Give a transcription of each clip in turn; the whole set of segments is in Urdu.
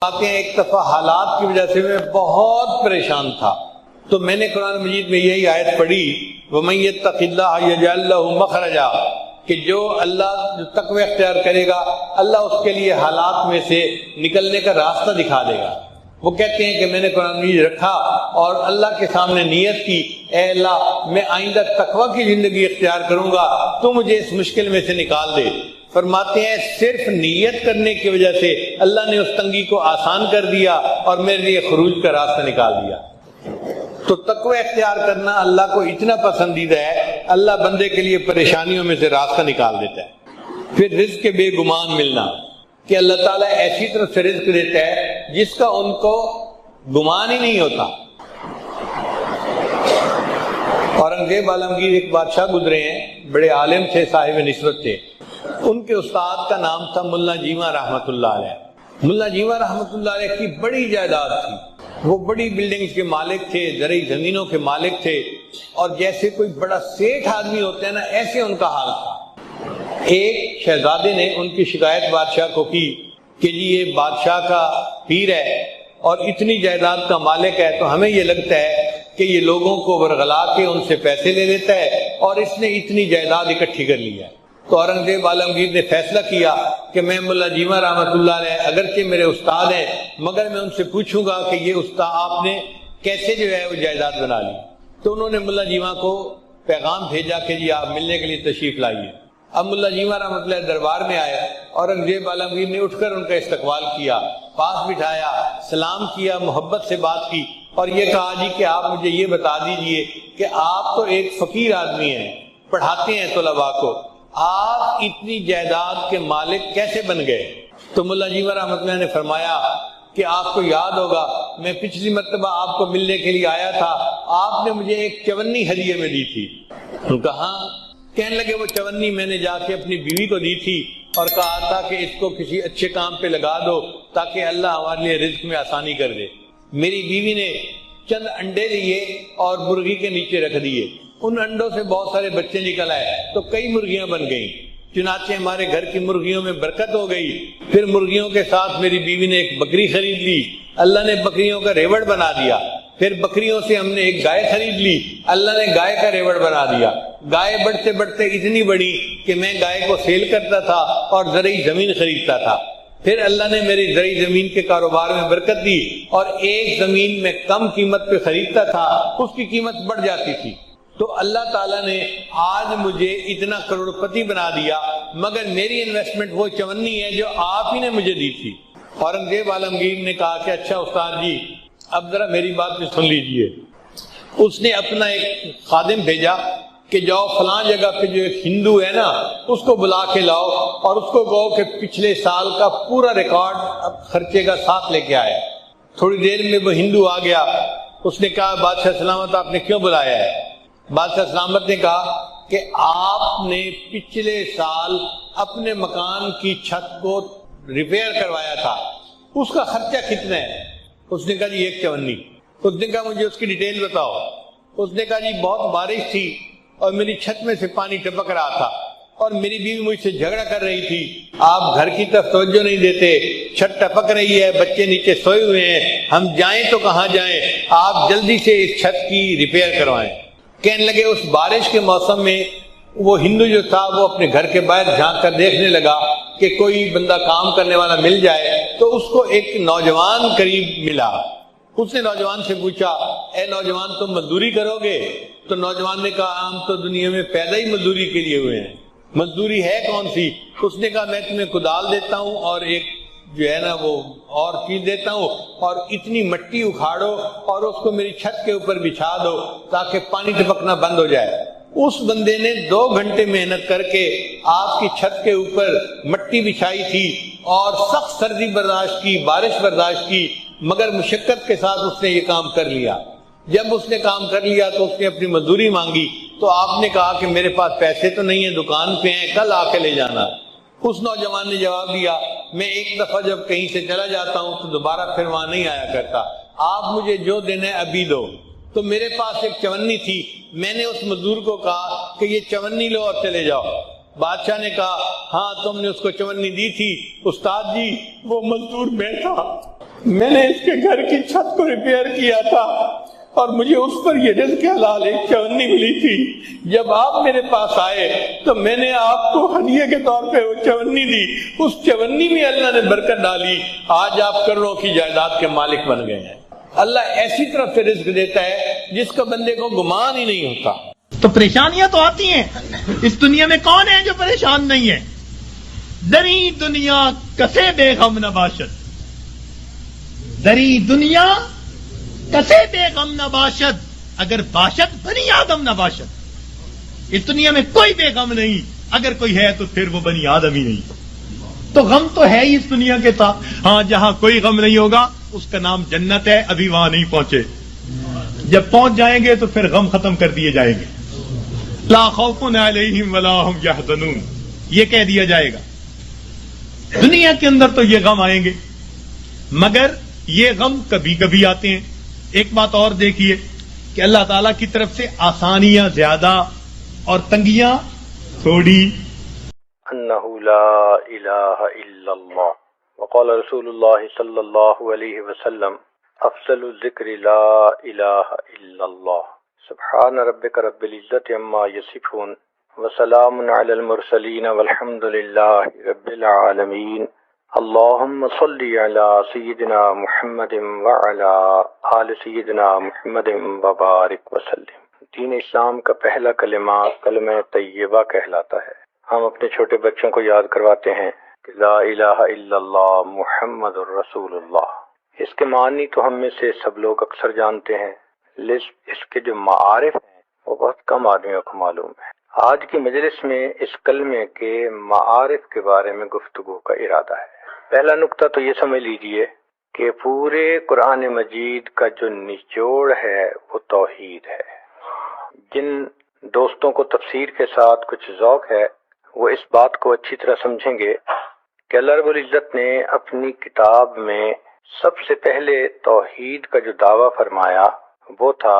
آتے ہیں ایک دفعہ حالات کی وجہ سے میں بہت پریشان تھا، تو میں نے قرآن مجید میں یہی آیت پڑھی وَمَن يَتَّقِ اللَّهَ يَجْعَل لَّهُ مَخْرَجًا، کہ جو تقوی اختیار کرے گا اللہ اس کے لیے حالات میں سے نکلنے کا راستہ دکھا دے گا۔ وہ کہتے ہیں کہ میں نے قرآن مجید رکھا اور اللہ کے سامنے نیت کی، اے اللہ میں آئندہ تقوی کی زندگی اختیار کروں گا، تو مجھے اس مشکل میں سے نکال دے۔ فرماتے ہیں صرف نیت کرنے کی وجہ سے اللہ نے اس تنگی کو آسان کر دیا اور میرے لیے خروج کا راستہ نکال دیا۔ تو تقوی اختیار کرنا اللہ کو اتنا پسندیدہ ہے، اللہ بندے کے لیے پریشانیوں میں سے راستہ نکال دیتا ہے۔ پھر رزق کے بے گمان ملنا، کہ اللہ تعالیٰ ایسی طرف سے رزق دیتا ہے جس کا ان کو گمان ہی نہیں ہوتا۔ اورنگزیب عالمگیر ایک بادشاہ گزرے ہیں، بڑے عالم تھے، صاحب نسبت تھے۔ ان کے استاد کا نام تھا ملا جیواں رحمۃ اللہ علیہ۔ ملا جیواں رحمۃ اللہ علیہ کی بڑی جائیداد تھی، وہ بڑی بلڈنگز کے مالک تھے، زرعی زمینوں کے مالک تھے، اور جیسے کوئی بڑا سیٹھ آدمی ہوتا ہے نا، ایسے ان کا حال تھا۔ ایک شہزادے نے ان کی شکایت بادشاہ کو کی کہ جی یہ بادشاہ کا پیر ہے اور اتنی جائیداد کا مالک ہے، تو ہمیں یہ لگتا ہے کہ یہ لوگوں کو ورغلا کے ان سے پیسے لے لیتا ہے اور اس نے اتنی جائیداد اکٹھی کر لی ہے۔ تو اورنگزیب عالمگیر نے فیصلہ کیا کہ میں ملا جیواں رحمۃ اللہ علیہ اگرچہ میرے استاد ہیں، مگر میں ان سے پوچھوں گا کہ یہ استاد آپ نے کیسے جو ہے وہ جائیداد بنا لی۔ تو انہوں نے ملا جیواں کو پیغام بھیجا کہ جی آپ ملنے کے لیے تشریف لائیے۔ اب ملا جیواں رحمۃ اللہ دربار میں آئے، اورنگزیب عالمگیر نے اٹھ کر ان کا استقبال کیا، پاس بٹھایا، سلام کیا، محبت سے بات کی اور یہ کہا جی کہ آپ مجھے یہ بتا دیجئے کہ آپ تو ایک فقیر آدمی ہیں، پڑھاتے ہیں طلباء کو، آپ اتنی جائیداد کے مالک کیسے بن گئے؟ تو ملا جیواں رحمۃ اللہ نے فرمایا کہ آپ کو یاد ہوگا میں پچھلی مرتبہ آپ کو ملنے کے لیے آیا تھا، آپ نے مجھے ایک چونی ہدیے میں دی تھی۔ کہاں؟ کہنے لگے وہ چونی میں نے جا کے اپنی بیوی کو دی تھی اور کہا تھا کہ اس کو کسی اچھے کام پہ لگا دو تاکہ اللہ ہمارے لیے رزق میں آسانی کر دے۔ میری بیوی نے چند انڈے لیے اور مرغی کے نیچے رکھ دیے، ان انڈوں سے بہت سارے بچے نکل آئے تو کئی مرغیاں بن گئیں، چنانچہ ہمارے گھر کی مرغیوں میں برکت ہو گئی۔ پھر مرغیوں کے ساتھ میری بیوی نے ایک بکری خرید لی، اللہ نے بکریوں کا ریوڑ بنا دیا۔ پھر بکریوں سے ہم نے ایک گائے خرید لی، اللہ نے گائے کا ریوڑ بنا دیا۔ گائے بڑھتے بڑھتے اتنی بڑی کہ میں گائے کو سیل کرتا تھا اور زرعی زمین خریدتا تھا۔ پھر اللہ نے میری زرعی زمین کے کاروبار میں برکت دی اور ایک زمین میں کم قیمت پہ خریدتا تھا، اس کی قیمت بڑھ جاتی تھی۔ تو اللہ تعالیٰ نے آج مجھے اتنا کروڑ پتی بنا دیا، مگر میری انویسٹمنٹ وہ چونی ہے جو آپ ہی نے مجھے دی تھی۔ اورنگزیب عالمگیر نے کہا کہ اچھا استاد جی اب ذرا میری بات بھی سن لیجئے۔ اس نے اپنا ایک خادم بھیجا کہ جاؤ فلاں جگہ پہ جو ایک ہندو ہے نا اس کو بلا کے لاؤ اور اس کو کہو کہ پچھلے سال کا پورا ریکارڈ خرچے کا ساتھ لے کے آیا۔ تھوڑی دیر میں وہ ہندو آ گیا، اس نے کہا بادشاہ سلامت آپ نے کیوں بلایا ہے؟ بادشاہ سلامت نے کہا کہ آپ نے پچھلے سال اپنے مکان کی چھت کو ریپیئر کروایا تھا، اس کا خرچہ کتنا ہے؟ اس نے کہا جی ایک چونی۔ اس نے کہا مجھے اس کی ڈیٹیل بتاؤ۔ اس نے کہا جی بہت بارش تھی اور میری چھت میں سے پانی ٹپک رہا تھا اور میری بیوی مجھ سے جھگڑا کر رہی تھی، آپ گھر کی طرف توجہ نہیں دیتے، چھت ٹپک رہی ہے، بچے نیچے سوئے ہوئے ہیں، ہم جائیں تو کہاں جائیں، آپ جلدی سے اس چھت کی ریپیئر کروائیں۔ کہنے لگے اس بارش کے موسم میں وہ ہندو جو تھا وہ اپنے گھر کے باہر جھانک کر دیکھنے لگا کہ کوئی بندہ کام کرنے والا مل جائے، تو اس کو ایک نوجوان قریب ملا۔ اس نے نوجوان سے پوچھا اے نوجوان تم مزدوری کرو گے؟ تو نوجوان نے کہا ہم تو دنیا میں پیدا ہی مزدوری کے لیے ہوئے ہیں، مزدوری ہے کون سی؟ اس نے کہا میں تمہیں کدال دیتا ہوں اور ایک جو ہے نا وہ اور چیز دیتا ہوں اور اتنی مٹی اکھاڑو اور اس کو میری چھت کے اوپر بچھا دو تاکہ پانی ٹپکنا بند ہو جائے۔ اس بندے نے 2 گھنٹے محنت کر کے آپ کی چھت کے اوپر مٹی بچھائی تھی اور سخت سردی برداشت کی، بارش برداشت کی، مگر مشقت کے ساتھ اس نے یہ کام کر لیا۔ جب اس نے کام کر لیا تو اس نے اپنی مزدوری مانگی، تو آپ نے کہا کہ میرے پاس پیسے تو نہیں ہیں، دکان پہ ہیں، کل آ کے لے جانا۔ اس نوجوان نے جواب دیا میں ایک دفعہ جب کہیں سے چلا جاتا ہوں تو دوبارہ پھر وہاں نہیں آیا کرتا، آپ مجھے جو دینا ہے ابھی دو۔ تو میرے پاس ایک چونی تھی، میں نے اس مزدور کو کہا کہ یہ چونی لو اور چلے جاؤ۔ بادشاہ نے کہا ہاں تم نے اس کو چونی دی تھی، استاد جی وہ مزدور میں تھا، میں نے اس کے گھر کی چھت کو ریپیئر کیا تھا اور مجھے اس پر یہ رزق حلال ایک چونی ملی تھی، جب آپ میرے پاس آئے تو میں نے آپ کو ہدیے کے طور پہ وہ چونی دی، اس چونی میں اللہ نے برکت ڈالی، آج آپ کروڑوں کی جائیداد کے مالک بن گئے ہیں۔ اللہ ایسی طرف سے رزق دیتا ہے جس کو بندے کو گمان ہی نہیں ہوتا۔ تو پریشانیاں تو آتی ہیں، اس دنیا میں کون ہے جو پریشان نہیں ہے؟ دری دنیا کسے بے غم نباشد، دری دنیا کسے بے غم نباشد، اگر باشد بنی آدم نباشد۔ اس دنیا میں کوئی بے غم نہیں، اگر کوئی ہے تو پھر وہ بنی آدم ہی نہیں۔ تو غم تو ہے ہی اس دنیا کے ساتھ، ہاں جہاں کوئی غم نہیں ہوگا اس کا نام جنت ہے، ابھی وہاں نہیں پہنچے، جب پہنچ جائیں گے تو پھر غم ختم کر دیے جائیں گے۔ لا خوف علیہم ولا ہم یحزنون، یہ کہہ دیا جائے گا۔ دنیا کے اندر تو یہ غم آئیں گے، مگر یہ غم کبھی کبھی آتے ہیں۔ ایک بات اور دیکھیے کہ اللہ تعالیٰ کی طرف سے آسانیاں زیادہ اور تنگیاں تھوڑی۔ انہ لا الہ الا اللہ وقال رسول اللہ صلی اللہ علیہ وسلم افضل الذکر لا الہ الا اللہ سبحان ربک رب العزت عما یصفون وسلام علی المرسلین والحمد للہ رب العالمین۔ اللہم صلی علی سیدنا محمد وعلی آل سیدنا محمد وبارک وسلم۔ دین اسلام کا پہلا کلمہ کلمہ طیبہ کہلاتا ہے۔ ہم اپنے چھوٹے بچوں کو یاد کرواتے ہیں کہ لا الہ الا اللہ محمد الرسول اللہ۔ اس کے معنی تو ہم میں سے سب لوگ اکثر جانتے ہیں، لیکن اس کے جو معارف ہیں وہ بہت کم آدمیوں کو معلوم ہے۔ آج کی مجلس میں اس کلمے کے معارف کے بارے میں گفتگو کا ارادہ ہے۔ پہلا نقطہ تو یہ سمجھ لیجئے کہ پورے قرآن مجید کا جو نچوڑ ہے وہ توحید ہے۔ جن دوستوں کو تفسیر کے ساتھ کچھ ذوق ہے وہ اس بات کو اچھی طرح سمجھیں گے کہ اللہ رب العزت نے اپنی کتاب میں سب سے پہلے توحید کا جو دعویٰ فرمایا وہ تھا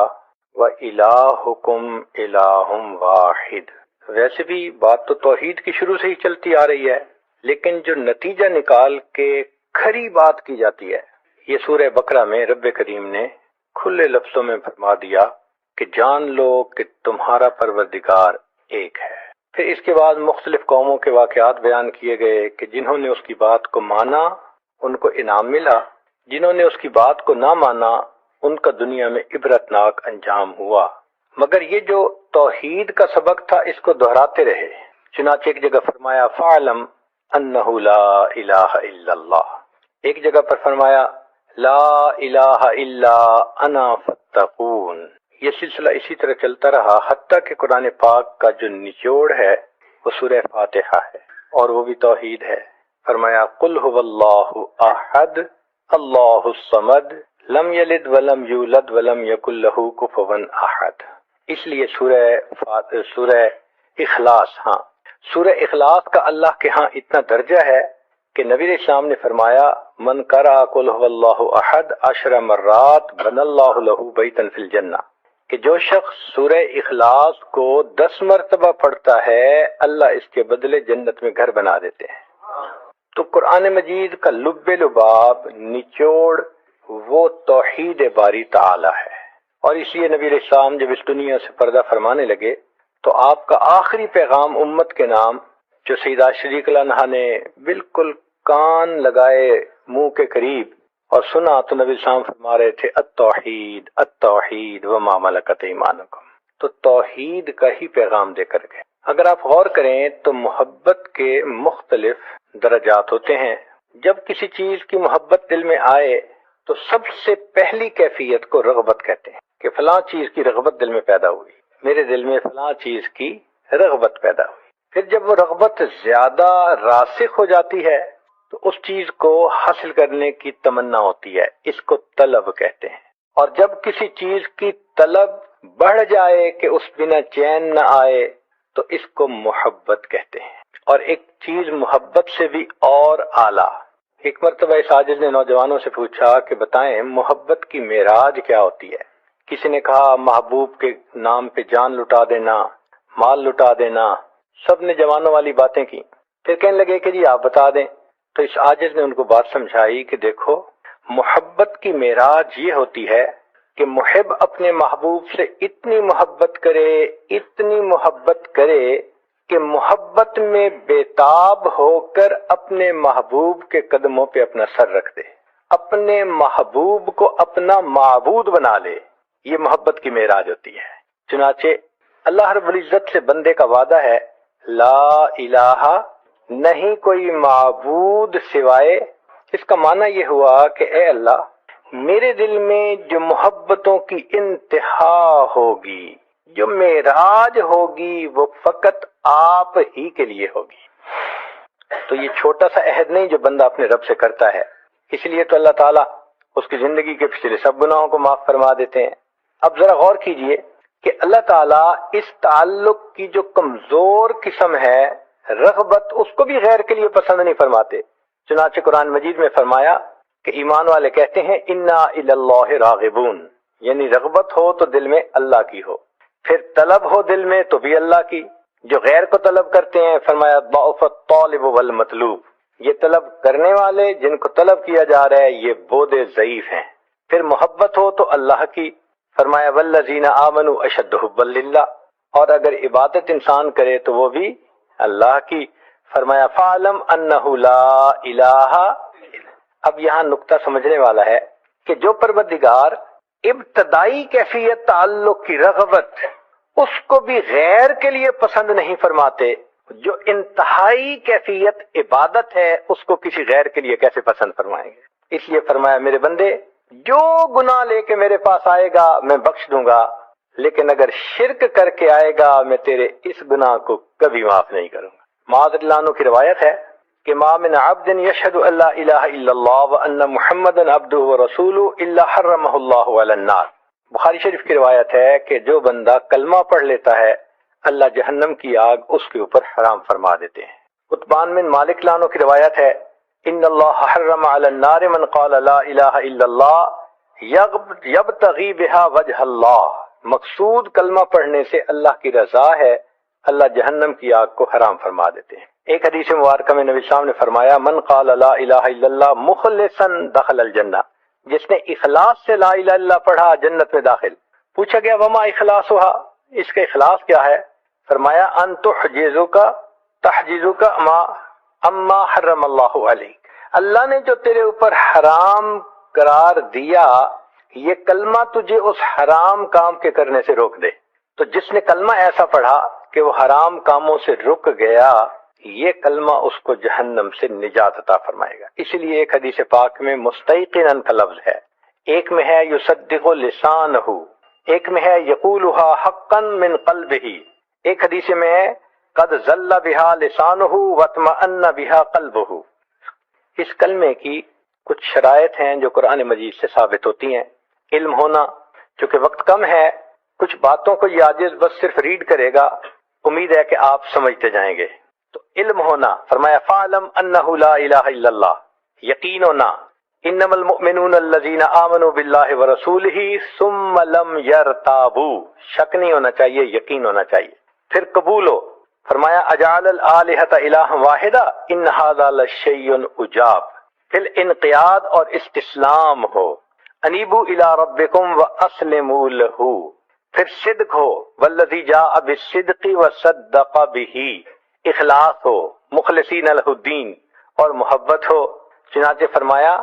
وَإِلَٰهُكُمْ إِلَٰهٌ وَاحِدٌ۔ ویسے بھی بات تو توحید کی شروع سے ہی چلتی آ رہی ہے، لیکن جو نتیجہ نکال کے کھری بات کی جاتی ہے یہ سورہ بقرہ میں رب کریم نے کھلے لفظوں میں فرما دیا کہ جان لو کہ تمہارا پروردگار ایک ہے۔ پھر اس کے بعد مختلف قوموں کے واقعات بیان کیے گئے کہ جنہوں نے اس کی بات کو مانا ان کو انعام ملا، جنہوں نے اس کی بات کو نہ مانا ان کا دنیا میں عبرتناک انجام ہوا۔ مگر یہ جو توحید کا سبق تھا اس کو دہراتے رہے، چنانچہ ایک جگہ فرمایا فَاعْلَمْ أَنَّهُ لَا إِلَٰهَ إِلَّا اللَّهُ، ایک جگہ پر فرمایا لا الہ الا انا فاتقون۔ یہ سلسلہ اسی طرح چلتا رہا حتیٰ کہ قرآن پاک کا جو نچوڑ ہے وہ سورہ فاتحہ ہے اور وہ بھی توحید ہے۔ فرمایا قل هو اللہ احد اللہ الصمد لم یلد ولم یولد ولم یکن لہ کفوا احد۔ اس لیے سورہ اخلاص، ہاں سورہ اخلاص کا اللہ کے ہاں اتنا درجہ ہے کہ نبی علیہ السلام نے فرمایا من قرأ قل هو اللہ احد 10 مرات بنى اللہ لہ بیتا فی الجنہ، کہ جو شخص سورہ اخلاص کو 10 مرتبہ پڑھتا ہے اللہ اس کے بدلے جنت میں گھر بنا دیتے ہیں۔ تو قرآن مجید کا لب لباب نچوڑ وہ توحید باری تعالی ہے، اور اس لیے نبی علیہ السلام جب اس دنیا سے پردہ فرمانے لگے تو آپ کا آخری پیغام امت کے نام جو سیدہ شریک اللہ عنہا نے بالکل کان لگائے منہ کے قریب اور سنا تو نبی السلام فرما رہے تھے التوحید التوحید وما ملکت ایمانکم، تو توحید کا ہی پیغام دے کر گئے۔ اگر آپ غور کریں تو محبت کے مختلف درجات ہوتے ہیں۔ جب کسی چیز کی محبت دل میں آئے تو سب سے پہلی کیفیت کو رغبت کہتے ہیں کہ فلاں چیز کی رغبت دل میں پیدا ہوئی، میرے دل میں فلاں چیز کی رغبت پیدا ہوئی۔ پھر جب وہ رغبت زیادہ راسخ ہو جاتی ہے تو اس چیز کو حاصل کرنے کی تمنا ہوتی ہے، اس کو طلب کہتے ہیں۔ اور جب کسی چیز کی طلب بڑھ جائے کہ اس بنا چین نہ آئے تو اس کو محبت کہتے ہیں، اور ایک چیز محبت سے بھی اور اعلیٰ۔ ایک مرتبہ اس عاجز نے نوجوانوں سے پوچھا کہ بتائیں محبت کی معراج کیا ہوتی ہے؟ کسی نے کہا محبوب کے نام پہ جان لٹا دینا، مال لٹا دینا، سب نے جوانوں والی باتیں کی، پھر کہنے لگے کہ جی آپ بتا دیں۔ تو اس عاجز نے ان کو بات سمجھائی کہ دیکھو، محبت کی معراج یہ ہوتی ہے کہ محب اپنے محبوب سے اتنی محبت کرے کہ محبت میں بےتاب ہو کر اپنے محبوب کے قدموں پہ اپنا سر رکھ دے، اپنے محبوب کو اپنا معبود بنا لے۔ یہ محبت کی معراج ہوتی ہے۔ چنانچہ اللہ رب العزت سے بندے کا وعدہ ہے، لا الہ، نہیں کوئی معبود سوائے۔ اس کا معنی یہ ہوا کہ اے اللہ، میرے دل میں جو محبتوں کی انتہا ہوگی، جو معراج ہوگی، وہ فقط آپ ہی کے لیے ہوگی۔ تو یہ چھوٹا سا عہد نہیں جو بندہ اپنے رب سے کرتا ہے، اس لیے تو اللہ تعالیٰ اس کی زندگی کے پچھلے سب گناہوں کو معاف فرما دیتے ہیں۔ اب ذرا غور کیجئے کہ اللہ تعالیٰ اس تعلق کی جو کمزور قسم ہے، رغبت، اس کو بھی غیر کے لیے پسند نہیں فرماتے۔ چنانچہ قرآن مجید میں فرمایا کہ ایمان والے کہتے ہیں انا الی اللہ راغبون، یعنی رغبت ہو تو دل میں اللہ کی ہو، پھر طلب ہو دل میں تو بھی اللہ کی۔ جو غیر کو طلب کرتے ہیں، فرمایا ضعف الطالب والمطلوب، یہ طلب کرنے والے جن کو طلب کیا جا رہا ہے یہ بودے ضعیف ہیں۔ پھر محبت ہو تو اللہ کی، فرمایا والذین آمنوا اشد حبا للہ، اور اگر عبادت انسان کرے تو وہ بھی اللہ کی، فرمایا فعلم انہ لا الہ۔ اب یہاں نقطہ سمجھنے والا ہے کہ جو پروردگار ابتدائی کیفیت تعلق کی رغبت، اس کو بھی غیر کے لیے پسند نہیں فرماتے، جو انتہائی کیفیت عبادت ہے اس کو کسی غیر کے لیے کیسے پسند فرمائیں گے؟ اس لیے فرمایا میرے بندے، جو گناہ لے کے میرے پاس آئے گا میں بخش دوں گا، لیکن اگر شرک کر کے آئے گا میں تیرے اس گناہ کو کبھی معاف نہیں کروں گا۔ معاذ اللہ عنہ کی روایت ہے کہ ما من عبد یشہد ان لا الہ الا اللہ وان محمدا عبدہ ورسولہ الا حرمہ اللہ علی النار۔ بخاری شریف کی روایت ہے کہ جو بندہ کلمہ پڑھ لیتا ہے، اللہ جہنم کی آگ اس کے اوپر حرام فرما دیتے ہیں۔ عتبان بن مالک لانو کی روایت ہے ان اللہ حرم علی النار من قال لا الہ الا اللہ یبتغی بہا وجہ اللہ، مقصود کلمہ پڑھنے سے اللہ کی رضا ہے، اللہ جہنم کی آگ کو حرام فرما دیتے ہیں۔ ایک حدیث مبارکہ میں نبی صاحب نے فرمایا من قال لا الہ الا اللہ مخلصا دخل الجنہ، جس نے اخلاص سے لا الہ الا اللہ پڑھا جنت میں داخل۔ پوچھا گیا وما اخلاصھا، اس کا اخلاص کیا ہے؟ فرمایا ان تحجزک اما حرم اللہ علیک، اللہ نے جو تیرے اوپر حرام قرار دیا، یہ کلمہ تجھے اس حرام کام کے کرنے سے روک دے۔ تو جس نے کلمہ ایسا پڑھا کہ وہ حرام کاموں سے رک گیا، یہ کلمہ اس کو جہنم سے نجات عطا فرمائے گا۔ اس لیے ایک حدیث پاک میں مستیقناً کا لفظ ہے، ایک میں ہے یصدق لسانہ، ایک میں ہے یقولها حقا من قلبہ، ایک حدیث میں ہے قد ذل بها لسانہ واطمأن بها قلبہ۔ اس کلمے کی کچھ شرائط ہیں جو قرآن مجید سے ثابت ہوتی ہیں۔ علم ہونا، چونکہ وقت کم ہے، کچھ باتوں کو یہ عاجز بس صرف ریڈ کرے گا، امید ہے کہ آپ سمجھتے جائیں گے۔ تو علم ہونا، فرمایا فعلم انہ لا الہ الا اللہ، یقین ہونا، انما المؤمنون الذین آمنوا باللہ ورسولہ ثم لم یرتابوا، شک نہیں ہونا چاہیے، یقین ہونا چاہیے۔ پھر قبول ہو، فرمایا اجعل الآلہۃ الہ واحدہ ان ھذا لشیء عجاب، پھر انقیاد اور استسلام ہو، انیبوا الی ربکم واسلموا لہ، پھر صدق ہو، والذی جاء بالصدق وصدق بہ، اخلاص ہو، مخلصین لہ الدین، اور محبت ہو۔ چنانچہ فرمایا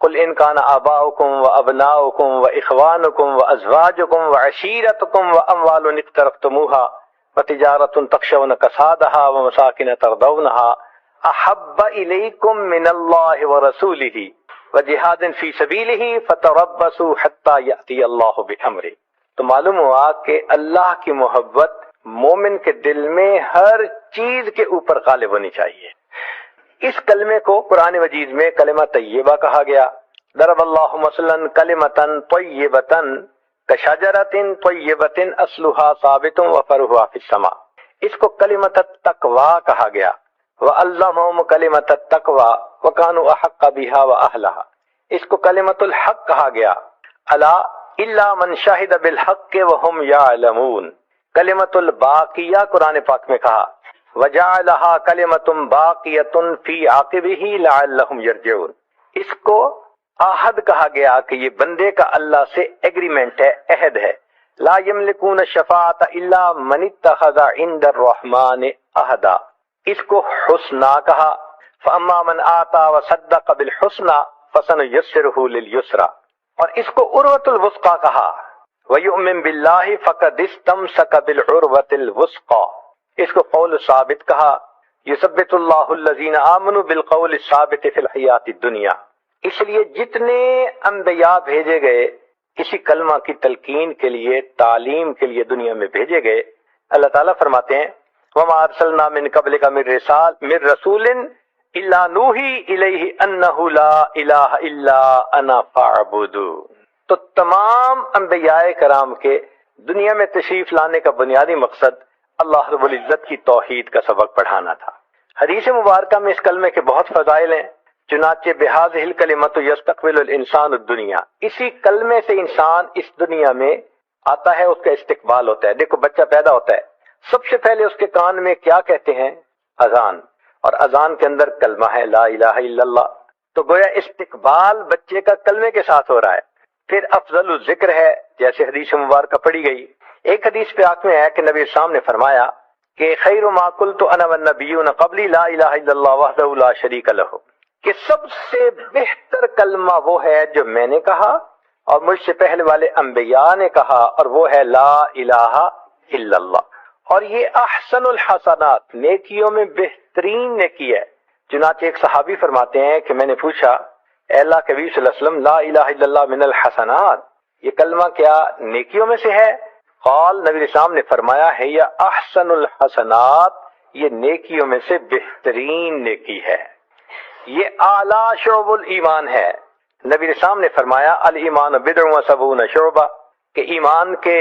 قل ان کان آباؤکم وابناؤکم واخوانکم وازواجکم وعشیرتکم واموال اقترفتموها وتجارۃ تخشون کسادها ومساکن ترضونها احب الیکم من اللہ ورسولہ وجہاد فی سبیلہ فتربصوا حتی یأتی اللہ بامرہ۔ تو معلوم ہوا کہ اللہ کی محبت مومن کے دل میں ہر چیز کے اوپر غالب ہونی چاہیے۔ اس کلمے کو قرآن مجید میں کلمہ طیبہ کہا گیا۔ ضرب اللہ مثلا کلمۃ طیبۃ کشجرۃ طیبۃ اصلها ثابت وفرعها فی السماء، اس کو کلمۃ التقوی کہا گیا۔ وعلمہم کلمۃ التقوی وکانوا احق بها واہلها، اس کو کلمۃ الحق کہا گیا۔ الا الا من شہد بالحق وهم یعلمون، کلمۃ الباقیہ قرآن پاک میں کہا۔ وجعلها کلمۃ باقیۃ فی عاقبہ لعلہم یرجعون. اس کو عہد کہا گیا کہ یہ بندے کا اللہ سے ایگریمنٹ ہے، عہد ہے. لا یملکون الشفاعۃ الا من اتخذ عند الرحمن عہدا. اس کو حسنا کہا. فاما من آتا وصدق بالحسنى فسنيسره لليسرى. اور اس کو عروۃ الوثقی کہا. وَيُؤْمِن بِاللَّهِ فَقَدِ اسْتَمْسَكَ بِالْعُرْوَةِ الْوُثْقَى. اس کو قول ثابت کہا. یثبت اللہ الذین آمنوا بالقول الثابت فی الحیات الدنیا. اس لیے جتنے انبیاء بھیجے گئے اسی کلمہ کی تلقین کے لیے، تعلیم کے لیے دنیا میں بھیجے گئے. اللہ تعالیٰ فرماتے ہیں وَمَا أَرْسَلْنَا مِن قَبْلِكَ مِن رَسُولٍ إِلَّا نُوحِي إِلَيْهِ أَنَّهُ لَا إِلَٰهَ إِلَّا أَنَا فَاعْبُدُونِ. تو تمام انبیاء کرام کے دنیا میں تشریف لانے کا بنیادی مقصد اللہ رب العزت کی توحید کا سبق پڑھانا تھا. حدیث مبارکہ میں اس کلمے کے بہت فضائل ہیں. چنانچہ بہذہ الکلمۃ یستقبل الانسان الدنیا. اسی کلمے سے انسان اس دنیا میں آتا ہے، اس کا استقبال ہوتا ہے. دیکھو بچہ پیدا ہوتا ہے، سب سے پہلے اس کے کان میں کیا کہتے ہیں؟ اذان. اور اذان کے اندر کلمہ ہے لا الہ الا اللہ. تو گویا استقبال بچے کا کلمے کے ساتھ ہو رہا ہے. پھر افضل الذکر ہے، جیسے حدیث مبارکہ پڑھی گئی. ایک حدیث پاک میں ہے کہ نبی اسلام نے فرمایا کہ خیر ما قلت انا والنبیون قبلی لا الہ الا اللہ وحدہ لا شریک لہ. کہ سب سے بہتر کلمہ وہ ہے جو میں نے کہا اور مجھ سے پہلے والے انبیاء نے کہا، اور وہ ہے لا الہ الا اللہ. اور یہ احسن الحسنات، نیکیوں میں بہترین نیکی ہے. چنانچہ ایک صحابی فرماتے ہیں کہ میں نے پوچھا اے اللہ کے نبی صلی اللہ علیہ وسلم لا الہ الا اللہ من الحسنات، یہ کلمہ کیا نیکیوں میں سے ہے؟ قال، نبی اسلام نے فرمایا ہے یا احسن الحسنات، یہ نیکیوں میں سے بہترین نیکی ہے، یہ اعلیٰ شعب الایمان ہے. نبی اسلام نے فرمایا الایمان بضع و سبعون شعبہ، کہ ایمان کے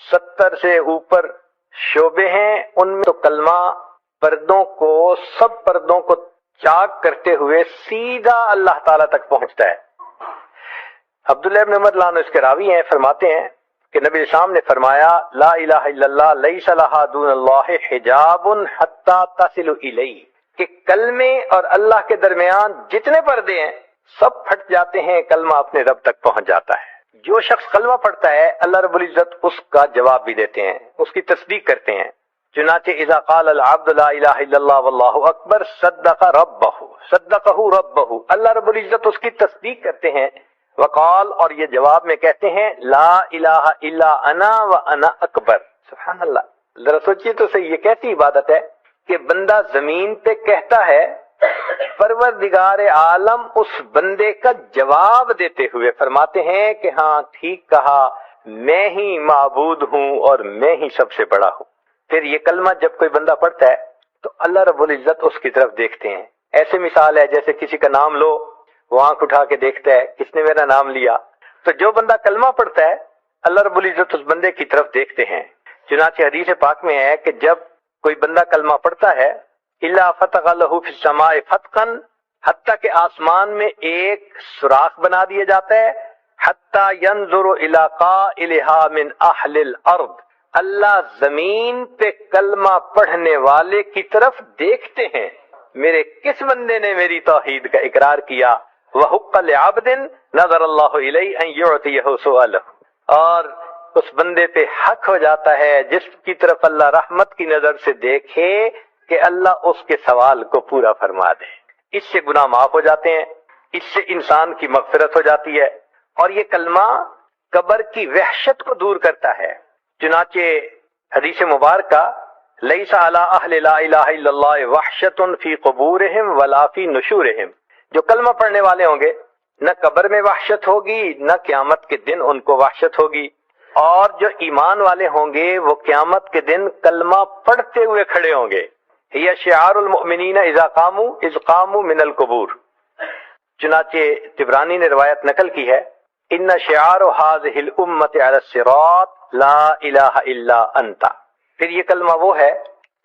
70 سے اوپر شعبے ہیں. ان میں تو کلمہ پردوں کو، سب پردوں کو چاک کرتے ہوئے سیدھا اللہ تعالیٰ تک پہنچتا ہے. عبداللہ ابن عمر رضی اللہ عنہ اس کے راوی ہیں، فرماتے ہیں کہ نبی اسلام نے فرمایا لا الہ الا اللہ لیس لہا دون اللہ حجاب حتی تصل الیہ، کہ کلمے اور اللہ کے درمیان جتنے پردے ہیں سب پھٹ جاتے ہیں، کلمہ اپنے رب تک پہنچ جاتا ہے. جو شخص کلمہ پڑھتا ہے اللہ رب العزت اس کا جواب بھی دیتے ہیں، اس کی تصدیق کرتے ہیں. چنانچہ اذا قال العبد لا الہ الا اللہ واللہ اکبر صدق ربہ، صدقہ ربہ، اللہ رب العزت اس کی تصدیق کرتے ہیں. وقال، اور یہ جواب میں کہتے ہیں لا الہ الا انا وانا اکبر. سبحان اللہ. ذرا سوچیے تو صحیح، یہ کیسی عبادت ہے کہ بندہ زمین پہ کہتا ہے، پروردگار عالم اس بندے کا جواب دیتے ہوئے فرماتے ہیں کہ ہاں ٹھیک کہا، میں ہی معبود ہوں اور میں ہی سب سے بڑا ہوں. پھر یہ کلمہ جب کوئی بندہ پڑھتا ہے تو اللہ رب العزت اس کی طرف دیکھتے ہیں. ایسے مثال ہے جیسے کسی کا نام لو، وہ آنکھ اٹھا کے دیکھتا ہے کس نے میرا نام لیا. تو جو بندہ کلمہ پڑھتا ہے اللہ رب العزت اس بندے کی طرف دیکھتے ہیں. چنانچہ حدیث پاک میں ہے کہ جب کوئی بندہ کلمہ پڑھتا ہے الا فتح لہ فی السماء فتحا، حتیٰ کہ آسمان میں ایک سوراخ بنا دیا جاتا ہے. حتیٰ ینظر الی قائلہا من اہل الارض، اللہ زمین پہ کلمہ پڑھنے والے کی طرف دیکھتے ہیں، میرے کس بندے نے میری توحید کا اقرار کیا. وحق لعبد نظر اللہ الیہ ان یعطیہ سؤالہ، اور اس بندے پہ حق ہو جاتا ہے جس کی طرف اللہ رحمت کی نظر سے دیکھے کہ اللہ اس کے سوال کو پورا فرما دے. اس سے گناہ معاف ہو جاتے ہیں، اس سے انسان کی مغفرت ہو جاتی ہے. اور یہ کلمہ قبر کی وحشت کو دور کرتا ہے. چنانچہ حدیث مبارکہ لیس علی اہل لا الہ الا اللہ وحشت فی قبورہم ولا فی نشورہم، جو کلمہ پڑھنے والے ہوں گے نہ قبر میں وحشت ہوگی نہ قیامت کے دن ان کو وحشت ہوگی. اور جو ایمان والے ہوں گے وہ قیامت کے دن کلمہ پڑھتے ہوئے کھڑے ہوں گے. یہ شعار المؤمنین اذا قاموا من القبور. چنانچہ طبرانی نے روایت نقل کی ہے ان شعار هذه الامه على الصراط لا الہ الا انت. پھر یہ کلمہ وہ ہے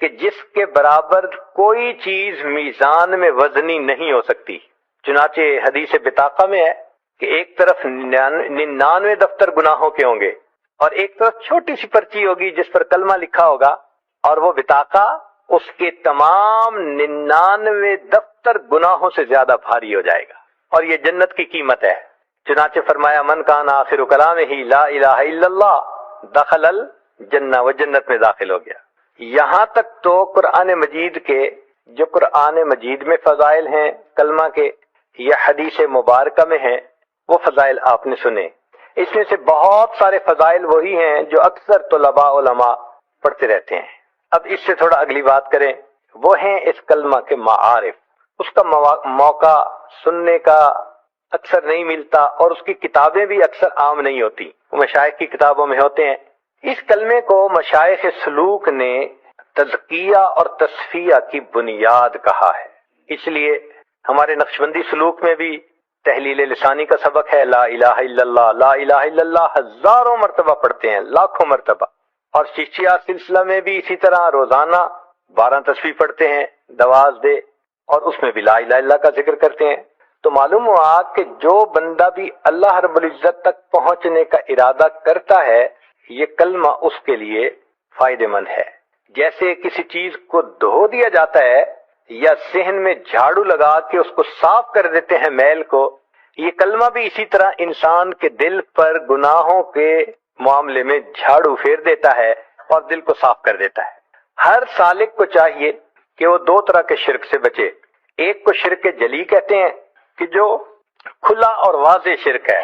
کہ جس کے برابر کوئی چیز میزان میں وزنی نہیں ہو سکتی. چنانچہ حدیث بطاقہ میں ہے کہ ایک طرف 99 دفتر گناہوں کے ہوں گے اور ایک طرف چھوٹی سی پرچی ہوگی جس پر کلمہ لکھا ہوگا، اور وہ بطاقہ اس کے تمام 99 دفتر گناہوں سے زیادہ بھاری ہو جائے گا، اور یہ جنت کی قیمت ہے۔ چنانچہ فرمایا من کان آخر کلامہ لا الہ الا اللہ دخل الجنہ، وہ جنت میں داخل ہو گیا۔ یہاں تک تو قرآن مجید کے جو قرآن مجید میں فضائل ہیں کلمہ کے یا حدیث مبارکہ میں ہیں وہ فضائل آپ نے سنے۔ اس میں سے بہت سارے فضائل وہی ہیں جو اکثر طلباء علماء پڑھتے رہتے ہیں۔ اب اس سے تھوڑا اگلی بات کریں، وہ ہیں اس کلمہ کے معارف۔ اس کا موقع سننے کا اکثر نہیں ملتا، اور اس کی کتابیں بھی اکثر عام نہیں ہوتی، وہ مشائخ کی کتابوں میں ہوتے ہیں۔ اس کلمے کو مشائخ سلوک نے تزکیہ اور تصفیہ کی بنیاد کہا ہے۔ اس لیے ہمارے نقشبندی سلوک میں بھی تحلیل لسانی کا سبق ہے، لا الہ الا اللہ، لا الہ الا اللہ ہزاروں مرتبہ پڑھتے ہیں، لاکھوں مرتبہ۔ اور چشتیہ سلسلہ میں بھی اسی طرح روزانہ 12 تسبیح پڑھتے ہیں، دواز دے، اور اس میں بھی لا الہ الا اللہ کا ذکر کرتے ہیں۔ تو معلوم ہوا کہ جو بندہ بھی اللہ رب العزت تک پہنچنے کا ارادہ کرتا ہے یہ کلمہ اس کے لیے فائدہ مند ہے۔ جیسے کسی چیز کو دھو دیا جاتا ہے یا صحن میں جھاڑو لگا کے اس کو صاف کر دیتے ہیں میل کو، یہ کلمہ بھی اسی طرح انسان کے دل پر گناہوں کے معاملے میں جھاڑو پھیر دیتا ہے اور دل کو صاف کر دیتا ہے۔ ہر سالک کو چاہیے کہ وہ 2 طرح کے شرک سے بچے۔ ایک کو شرک جلی کہتے ہیں کہ جو کھلا اور واضح شرک ہے۔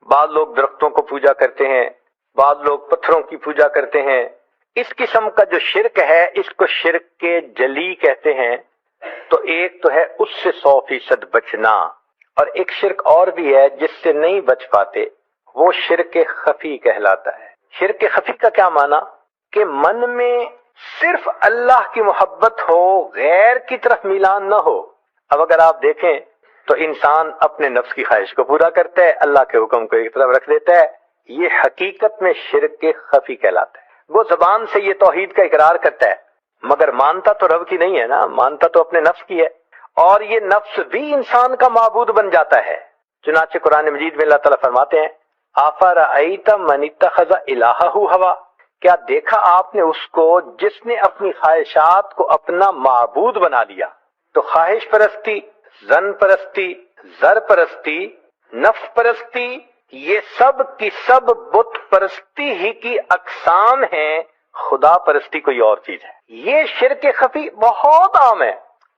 بعض لوگ درختوں کو پوجا کرتے ہیں، بعض لوگ پتھروں کی پوجا کرتے ہیں۔ اس قسم کا جو شرک ہے اس کو شرک کے جلی کہتے ہیں۔ تو ایک تو ہے اس سے 100% بچنا، اور ایک شرک اور بھی ہے جس سے نہیں بچ پاتے، وہ شرک خفی کہلاتا ہے۔ شرک خفی کا کیا معنی؟ کہ من میں صرف اللہ کی محبت ہو، غیر کی طرف میلان نہ ہو۔ اب اگر آپ دیکھیں تو انسان اپنے نفس کی خواہش کو پورا کرتا ہے، اللہ کے حکم کو ایک طرف رکھ دیتا ہے، یہ حقیقت میں شرک خفی کہلاتا ہے۔ وہ زبان سے یہ توحید کا اقرار کرتا ہے مگر مانتا تو رب کی نہیں ہے نا، مانتا تو اپنے نفس کی ہے، اور یہ نفس بھی انسان کا معبود بن جاتا ہے۔ چنانچہ قرآن مجید میں اللہ تعالیٰ فرماتے ہیں آفرأیت من اتخذ الہہ ہوا، کیا دیکھا آپ نے اس کو جس نے اپنی خواہشات کو اپنا معبود بنا لیا؟ تو خواہش پرستی، زن پرستی، زر پرستی، نفس پرستی، یہ سب کی سب بت پرستی ہی کی اقسام ہیں، خدا پرستی کوئی اور چیز ہے۔ یہ شرک خفی بہت عام ہے،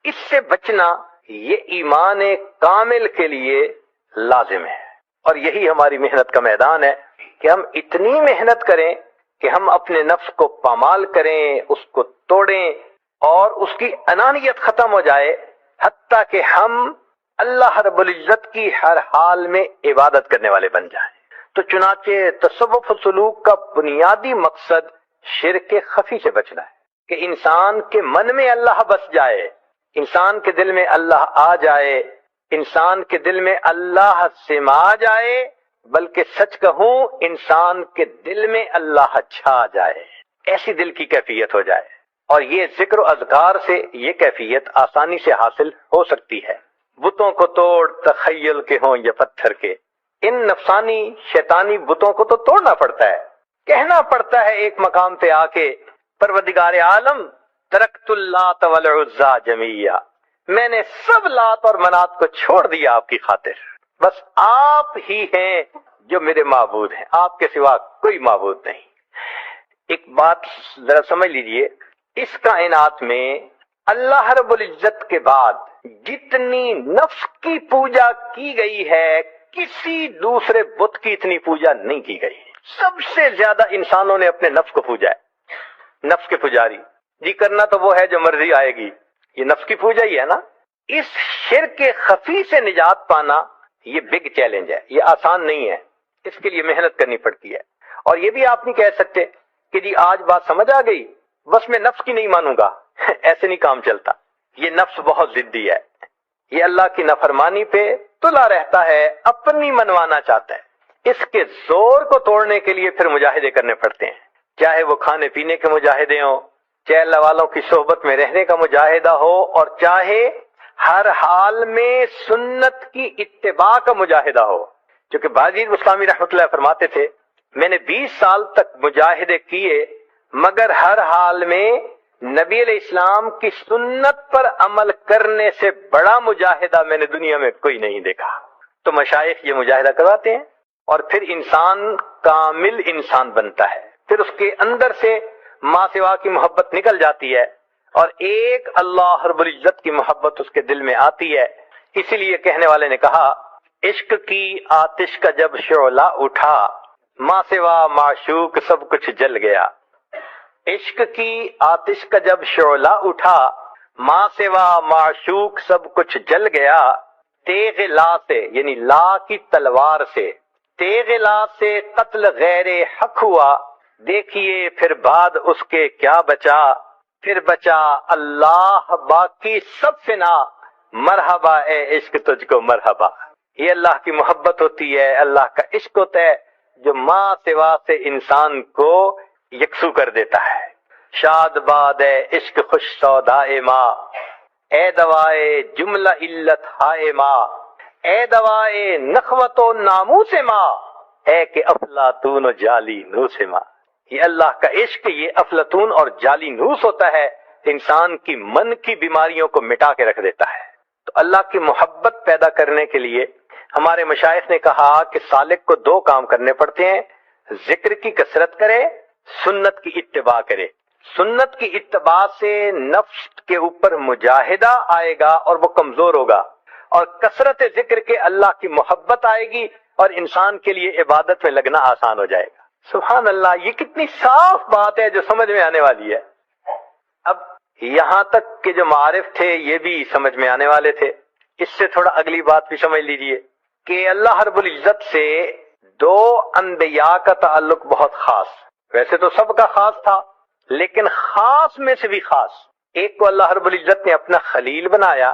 اس سے بچنا یہ ایمان کامل کے لیے لازم ہے، اور یہی ہماری محنت کا میدان ہے کہ ہم اتنی محنت کریں کہ ہم اپنے نفس کو پامال کریں، اس کو توڑیں، اور اس کی انانیت ختم ہو جائے، حتیٰ کہ ہم اللہ رب العزت کی ہر حال میں عبادت کرنے والے بن جائیں۔ تو چنانچہ تصوف و سلوک کا بنیادی مقصد شرک خفی سے بچنا ہے، کہ انسان کے من میں اللہ بس جائے، انسان کے دل میں اللہ آ جائے، انسان کے دل میں اللہ سما جائے، بلکہ سچ کہوں انسان کے دل میں اللہ چھا جائے، ایسی دل کی کیفیت ہو جائے۔ اور یہ ذکر و اذکار سے یہ کیفیت آسانی سے حاصل ہو سکتی ہے۔ بتوں کو توڑ تخیل کے ہوں یا پتھر کے، ان نفسانی شیطانی بتوں کو تو توڑنا پڑتا ہے، کہنا پڑتا ہے ایک مقام پہ آ کے پروردگار عالم ترکت اللات والعزى جميعا، میں نے سب لات اور منات کو چھوڑ دیا آپ کی خاطر، بس آپ ہی ہیں جو میرے معبود ہیں، آپ کے سوا کوئی معبود نہیں۔ ایک بات ذرا سمجھ لیجئے، اس کائنات میں اللہ رب العزت کے بعد جتنی نفس کی پوجا کی گئی ہے کسی دوسرے بت کی اتنی پوجا نہیں کی گئی۔ سب سے زیادہ انسانوں نے اپنے نفس کو پوجا ہے، نفس کے پجاری، جی کرنا تو وہ ہے جو مرضی آئے گی، یہ نفس کی پوجا ہی ہے نا۔ اس شرک خفی سے نجات پانا یہ بگ چیلنج ہے، یہ آسان نہیں ہے، اس کے لیے محنت کرنی پڑتی ہے۔ اور یہ بھی آپ نہیں کہہ سکتے کہ جی آج بات سمجھ آ گئی بس میں نفس کی نہیں مانوں گا، ایسے نہیں کام چلتا۔ یہ نفس بہت ضدی ہے، یہ اللہ کی نافرمانی پہ تلا رہتا ہے، اپنی منوانا چاہتا ہے۔ اس کے زور کو توڑنے کے لیے پھر مجاہدے کرنے پڑتے ہیں، چاہے وہ کھانے پینے کے مجاہدے ہوں، چاہے اللہ والوں کی صحبت میں رہنے کا مجاہدہ ہو، اور چاہے ہر حال میں سنت کی اتباع کا مجاہدہ ہو۔ کیونکہ باجید بسطامی رحمۃ اللہ فرماتے تھے میں نے 20 سال تک مجاہدے کیے مگر ہر حال میں نبی علیہ السلام کی سنت پر عمل کرنے سے بڑا مجاہدہ میں نے دنیا میں کوئی نہیں دیکھا. تو مشائخ یہ مجاہدہ کرواتے ہیں اور پھر انسان کامل انسان بنتا ہے. پھر اس کے اندر سے ماں سوا کی محبت نکل جاتی ہے اور ایک اللہ رب العزت کی محبت اس کے دل میں آتی ہے. اسی لیے کہنے والے نے کہا عشق کی آتش کا جب شعلہ اٹھا ماں سوا معشوق سب کچھ جل گیا. عشق کی آتش کا جب شعلہ اٹھا ماں سوا معشوق سب کچھ جل گیا. تیغ لا سے یعنی لا کی تلوار سے تیغ لا سے قتل غیر حق ہوا. دیکھیے پھر بعد اس کے کیا بچا. پھر بچا اللہ باقی سب فنا. مرحبا اے عشق تجھ کو مرحبا. یہ اللہ کی محبت ہوتی ہے, اللہ کا عشق ہوتا ہے جو ماں سوا سے انسان کو یکسو کر دیتا ہے. شاد باد اے عشق خوش سودائے ماں, اے دوائے جملہ علت ہائے ماں, اے دوائے نخوت و ناموس ماں, اے کہ افلاطون و جالی نوس ماں. یہ اللہ کا عشق یہ افلاطون اور جالی نوس ہوتا ہے, انسان کی من کی بیماریوں کو مٹا کے رکھ دیتا ہے. تو اللہ کی محبت پیدا کرنے کے لیے ہمارے مشائخ نے کہا کہ سالک کو دو کام کرنے پڑتے ہیں, ذکر کی کثرت کرے, سنت کی اتباع کرے. سنت کی اتباع سے نفس کے اوپر مجاہدہ آئے گا اور وہ کمزور ہوگا, اور کثرت ذکر کے اللہ کی محبت آئے گی اور انسان کے لیے عبادت میں لگنا آسان ہو جائے گا. سبحان اللہ, یہ کتنی صاف بات ہے جو سمجھ میں آنے والی ہے. اب یہاں تک کہ جو معارف تھے یہ بھی سمجھ میں آنے والے تھے. اس سے تھوڑا اگلی بات بھی سمجھ لیجئے کہ اللہ رب العزت سے دو انبیاء کا تعلق بہت خاص, ویسے تو سب کا خاص تھا لیکن خاص میں سے بھی خاص. ایک کو اللہ رب العزت نے اپنا خلیل بنایا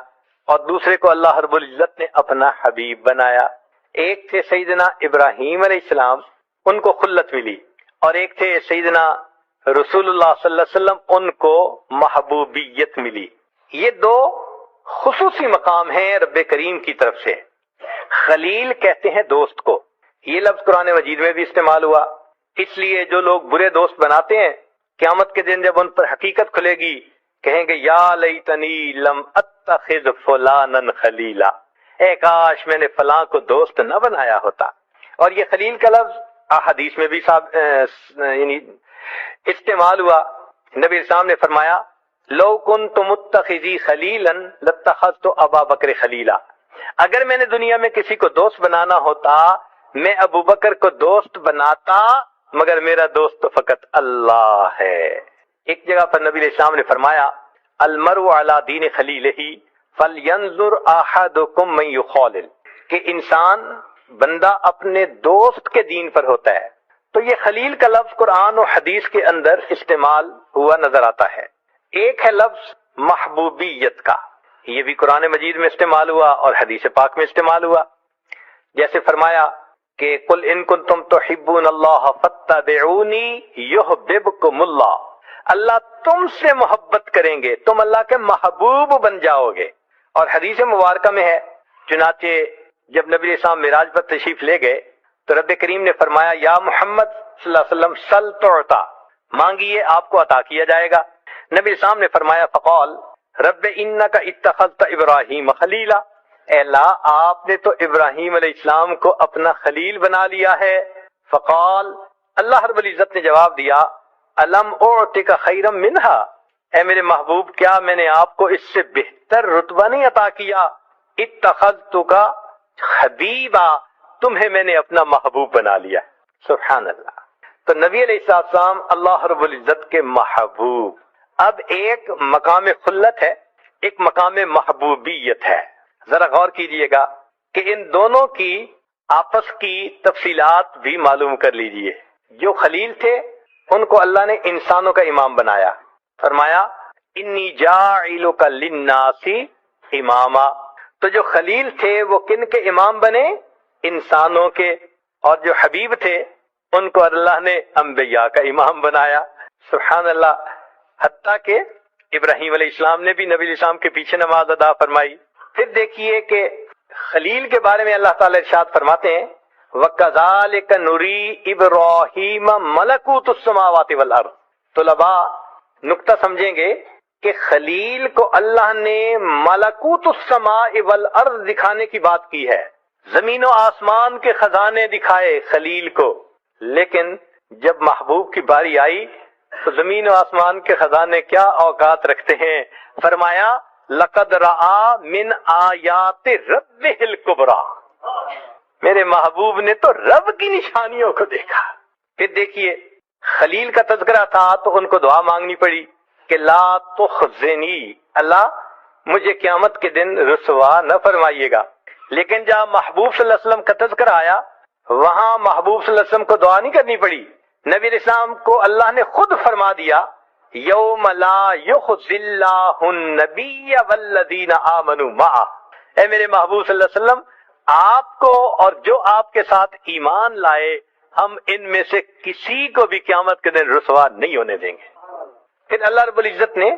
اور دوسرے کو اللہ رب العزت نے اپنا حبیب بنایا. ایک تھے سیدنا ابراہیم علیہ السلام, ان کو خلت ملی, اور ایک تھے سیدنا رسول اللہ صلی اللہ علیہ وسلم, ان کو محبوبیت ملی. یہ دو خصوصی مقام ہیں رب کریم کی طرف سے. خلیل کہتے ہیں دوست کو, یہ لفظ قرآن مجید میں بھی استعمال ہوا. اس لیے جو لوگ برے دوست بناتے ہیں قیامت کے دن جب ان پر حقیقت کھلے گی کہیں گے یا لیتنی لم اتخذ فلانا خلیلا, اے کاش میں نے فلاں کو دوست نہ بنایا ہوتا. اور یہ خلیل کا لفظ احادیث میں بھی یعنی استعمال ہوا. نبی اسلام نے فرمایا لو کنت متخذی خلیلا لاتخذت ابا بکر خلیلا, اگر میں نے دنیا میں کسی کو دوست بنانا ہوتا میں ابو بکر کو دوست بناتا, مگر میرا دوست تو فقط اللہ ہے. ایک جگہ پر نبی علیہ السلام نے فرمایا المرء علی دین خلیلہ فلینظر احدکم من یخالل, کہ انسان بندہ اپنے دوست کے دین پر ہوتا ہے. تو یہ خلیل کا لفظ قرآن و حدیث کے اندر استعمال ہوا نظر آتا ہے. ایک ہے لفظ محبوبیت کا, یہ بھی قرآن مجید میں استعمال ہوا اور حدیث پاک میں استعمال ہوا. جیسے فرمایا کہ قل ان کنتم تحبون اللہ فاتبعونی یحببکم اللہ, اللہ تم سے محبت کریں گے, تم اللہ کے محبوب بن جاؤ گے. اور حدیث مبارکہ میں ہے, چنانچہ جب نبی علیہ السلام معراج پر تشریف لے گئے تو رب کریم نے فرمایا یا محمد صلی اللہ علیہ وسلم سل تعطا, مانگیے آپ کو عطا کیا جائے گا. نبی علیہ السلام نے فرمایا فقال رب انک اتخذت ابراہیم خلیلا, اے اللہ آپ نے تو ابراہیم علیہ السلام کو اپنا خلیل بنا لیا ہے. فقال, اللہ رب العزت نے جواب دیا الم اعطک خیرا منہا, اے میرے محبوب کیا میں نے آپ کو اس سے بہتر رتبہ نہیں عطا کیا. اتخذتک حبیبا, تمہیں میں نے اپنا محبوب بنا لیا. سبحان اللہ. تو نبی علیہ السلام اللہ رب العزت کے محبوب. اب ایک مقام خلت ہے, ایک مقام محبوبیت ہے. ذرا غور کیجئے گا کہ ان دونوں کی آپس کی تفصیلات بھی معلوم کر لیجئے. جو خلیل تھے ان کو اللہ نے انسانوں کا امام بنایا, فرمایا انی جاعلک للناس اماما. تو جو خلیل تھے وہ کن کے امام بنے؟ انسانوں کے. اور جو حبیب تھے ان کو اللہ نے انبیاء کا امام بنایا. سبحان اللہ. حتیٰ کہ ابراہیم علیہ السلام نے بھی نبی علیہ السلام کے پیچھے نماز ادا فرمائی. پھر دیکھیے کہ خلیل کے بارے میں اللہ تعالی ارشاد فرماتے ہیں وَكَذَلِكَ نُرِي إِبْرَاهِيمَ مَلَكُوتُ السَّمَاوَاتِ وَالْأَرْضِ. طلباء نقطہ سمجھیں گے کہ خلیل کو اللہ نے ملکوت السماء والارض دکھانے کی بات کی ہے، زمین و آسمان کے خزانے دکھائے خلیل کو، لیکن جب محبوب کی باری آئی تو زمین و آسمان کے خزانے کیا اوقات رکھتے ہیں؟ فرمایا لقد رآ من آیات ربہ الکبریٰ، میرے محبوب نے تو رب کی نشانیوں کو دیکھا۔ پھر دیکھیے خلیل کا تذکرہ تھا تو ان کو دعا مانگنی پڑی کہ لا تخزنی، اللہ مجھے قیامت کے دن رسوا نہ فرمائیے گا۔ لیکن جہاں محبوب صلی اللہ علیہ وسلم کا تذکرہ آیا وہاں محبوب صلی اللہ علیہ وسلم کو دعا نہیں کرنی پڑی، نبی علیہ السلام کو اللہ نے خود فرما دیا یوم لا یخزی اللہ النبی والذین آمنوا معہ، اے میرے محبوب صلی اللہ علیہ وسلم آپ کو اور جو آپ کے ساتھ ایمان لائے ہم ان میں سے کسی کو بھی قیامت کے دن رسوا نہیں ہونے دیں گے۔ پھر اللہ رب العزت نے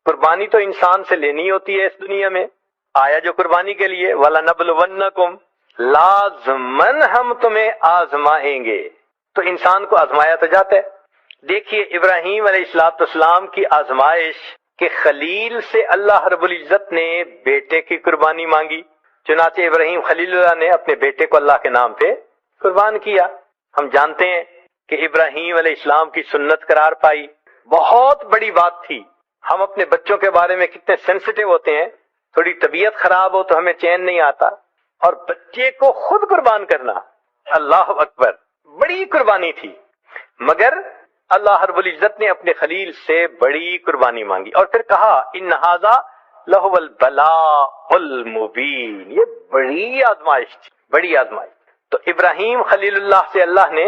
قربانی تو انسان سے لینی ہوتی ہے اس دنیا میں، آیا جو قربانی کے لیے وَلَنَبْلُوَنَّكُمْ، لازماً ہم تمہیں آزمائیں گے، تو انسان کو آزمایا تو جاتا ہے۔ دیکھیے ابراہیم علیہ السلام کی آزمائش کہ خلیل سے اللہ رب العزت نے بیٹے کی قربانی مانگی، چنانچہ ابراہیم خلیل اللہ نے اپنے بیٹے کو اللہ کے نام پہ قربان کیا۔ ہم جانتے ہیں کہ ابراہیم علیہ السلام کی سنت قرار پائی، بہت بڑی بات تھی۔ ہم اپنے بچوں کے بارے میں کتنے سینسیٹیو ہوتے ہیں، تھوڑی طبیعت خراب ہو تو ہمیں چین نہیں آتا، اور بچے کو خود قربان کرنا، اللہ اکبر، بڑی قربانی تھی۔ مگر اللہ رب العزت نے اپنے خلیل سے بڑی قربانی مانگی اور پھر کہا ان ھذا لہو البلاء المبین، یہ بڑی آزمائش تھی، بڑی آزمائش۔ تو ابراہیم خلیل اللہ سے اللہ نے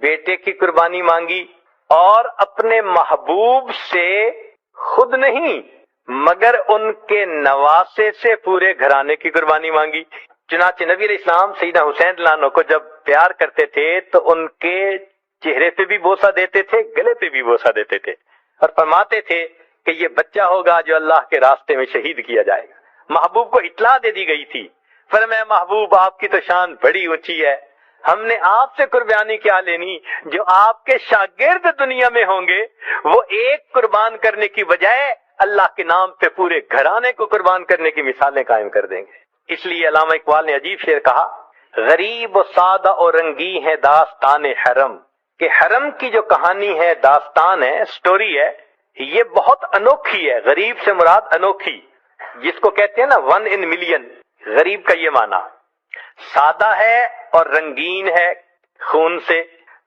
بیٹے کی قربانی مانگی اور اپنے محبوب سے خود نہیں مگر ان کے نواسے سے پورے گھرانے کی قربانی مانگی۔ چنانچہ نبی علیہ السلام سیدنا حسین لانو کو جب پیار کرتے تھے تو ان کے چہرے پہ بھی بوسہ دیتے تھے، گلے پہ بھی بوسہ دیتے تھے، اور فرماتے تھے کہ یہ بچہ ہوگا جو اللہ کے راستے میں شہید کیا جائے گا۔ محبوب کو اطلاع دے دی گئی تھی، فرمایا محبوب آپ کی تو شان بڑی اونچی ہے، ہم نے آپ سے قربانی کیا لینی، جو آپ کے شاگرد دنیا میں ہوں گے وہ ایک قربان کرنے کی بجائے اللہ کے نام پہ پورے گھرانے کو قربان کرنے کی مثالیں قائم کر دیں گے۔ اس لیے علامہ اقبال نے عجیب شعر کہا، غریب و سادہ اور رنگی ہے داستان حرم، کہ حرم کی جو کہانی ہے، داستان ہے، سٹوری ہے، یہ بہت انوکھی ہے۔ غریب سے مراد انوکھی، جس کو کہتے ہیں نا 1 in million، غریب کا یہ معنی، سادہ ہے اور رنگین ہے خون سے،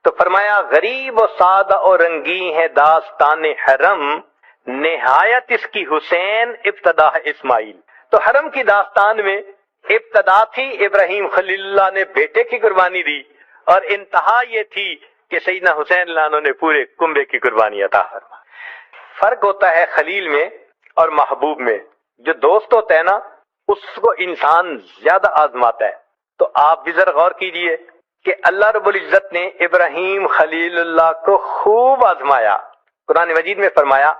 تو فرمایا غریب و سادہ اور رنگین ہے داستان حرم، نہایت اس کی حسین ابتدا ہے اسماعیل۔ تو حرم کی داستان میں ابتدا تھی ابراہیم خلیل اللہ نے بیٹے کی قربانی دی، اور انتہا یہ تھی کہ سیدنا حسین لانو نے پورے کنبے کی قربانی عطا فرما۔ فرق ہوتا ہے خلیل میں اور محبوب میں، جو دوست ہوتا ہے نا اس کو انسان زیادہ آزماتا ہے۔ تو آپ بھی ذرا غور کیجئے کہ اللہ رب العزت نے ابراہیم خلیل اللہ کو خوب آزمایا۔ قرآن مجید میں فرمایا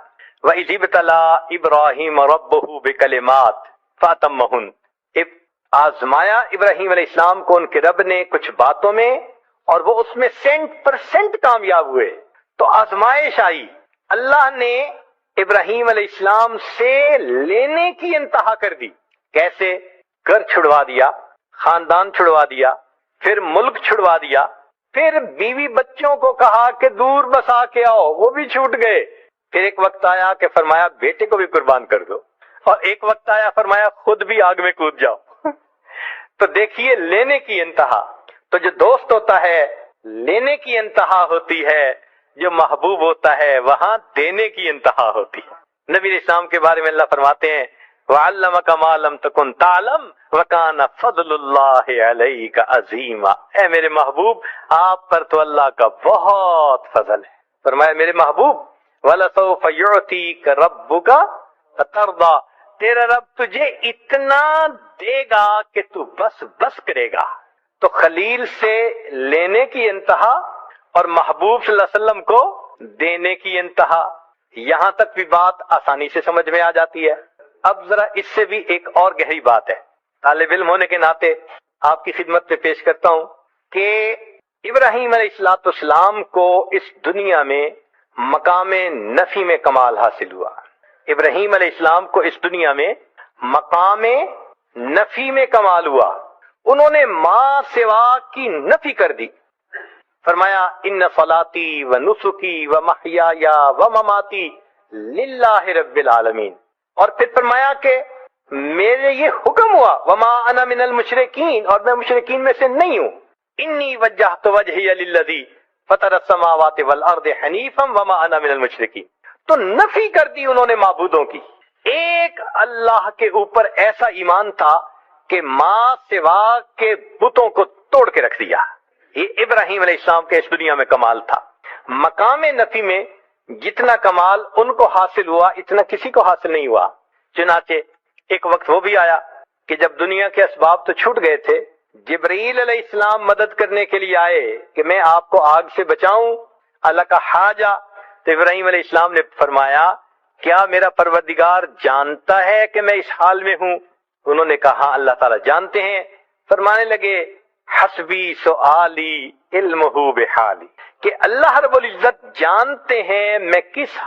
وَإِذِ ابْتَلَىٰ إِبْرَاهِيمَ رَبُّهُ بِكَلِمَاتٍ فَأَتَمَّهُنَّ، آزمایا ابراہیم علیہ السلام کو ان کے رب نے کچھ باتوں میں اور وہ اس میں 100% کامیاب ہوئے۔ تو آزمائش آئی، اللہ نے ابراہیم علیہ السلام سے لینے کی انتہا کر دی۔ کیسے؟ گھر چھڑوا دیا، خاندان چھڑوا دیا، پھر ملک چھڑوا دیا، پھر بیوی بچوں کو کہا کہ دور بسا کے آؤ، وہ بھی چھوٹ گئے۔ پھر ایک وقت آیا کہ فرمایا بیٹے کو بھی قربان کر دو، اور ایک وقت آیا فرمایا خود بھی آگ میں کود جاؤ۔ تو دیکھیے لینے کی انتہا۔ تو جو دوست ہوتا ہے لینے کی انتہا ہوتی ہے، جو محبوب ہوتا ہے وہاں دینے کی انتہا ہوتی ہے۔ نبی علیہ السلام کے بارے میں اللہ فرماتے ہیں وَعَلَّمَكَ مَا لَمْ تَكُنْ تَعْلَمْ وَكَانَ فَضْلُ اللَّهِ عَلَيْكَ عَظِيمًا، اے میرے محبوب آپ پر تو اللہ کا بہت فضل ہے۔ فرمایا میرے محبوب وَلَسَوْفَ يُعْتِيكَ رَبُّكَ فَتَرْضَىٰ، تیرا رب تجھے اتنا دے گا کہ تو بس کرے گا۔ تو خلیل سے لینے کی انتہا اور محبوب صلی اللہ علیہ وسلم کو دینے کی انتہا، یہاں تک بھی بات آسانی سے سمجھ میں آ جاتی ہے۔ اب ذرا اس سے بھی ایک اور گہری بات ہے، طالب علم ہونے کے ناطے آپ کی خدمت میں پیش کرتا ہوں کہ ابراہیم علیہ السلام کو اس دنیا میں مقام نفی میں کمال حاصل ہوا. ابراہیم علیہ السلام کو اس دنیا میں مقام نفی میں کمال ہوا. انہوں نے ماں سوا کی نفی کر دی. فرمایا ان صلاتی و نسکی و محیای و مماتی للہ رب العالمین. اور پھر فرمایا کہ میرے یہ حکم ہوا وما انا من المشرکین، اور میں مشرکین میں سے نہیں ہوں. انی وجہت وجہی للذی فطر السماوات والارض حنیفا وما انا من المشرکین. تو نفی کر دی انہوں نے معبودوں کی. ایک اللہ کے اوپر ایسا ایمان تھا کہ ماں سوا کے بتوں کو توڑ کے رکھ دیا. یہ ابراہیم علیہ السلام کے اس دنیا میں کمال تھا. مقام نفی میں جتنا کمال ان کو حاصل ہوا اتنا کسی کو حاصل نہیں ہوا. چنانچہ ایک وقت وہ بھی آیا کہ جب دنیا کے اسباب تو چھوٹ گئے تھے، جبرائیل علیہ السلام مدد کرنے کے لیے آئے کہ میں آپ کو آگ سے بچاؤں. اللہ کا حاجہ. تو ابراہیم علیہ السلام نے فرمایا کیا میرا پروردگار جانتا ہے کہ میں اس حال میں ہوں؟ انہوں نے کہا ہاں اللہ تعالیٰ جانتے ہیں. فرمانے لگے حسبی سؤالی علمہ بحالی، کہ اللہ رب العزت جانتے ہیں میں کس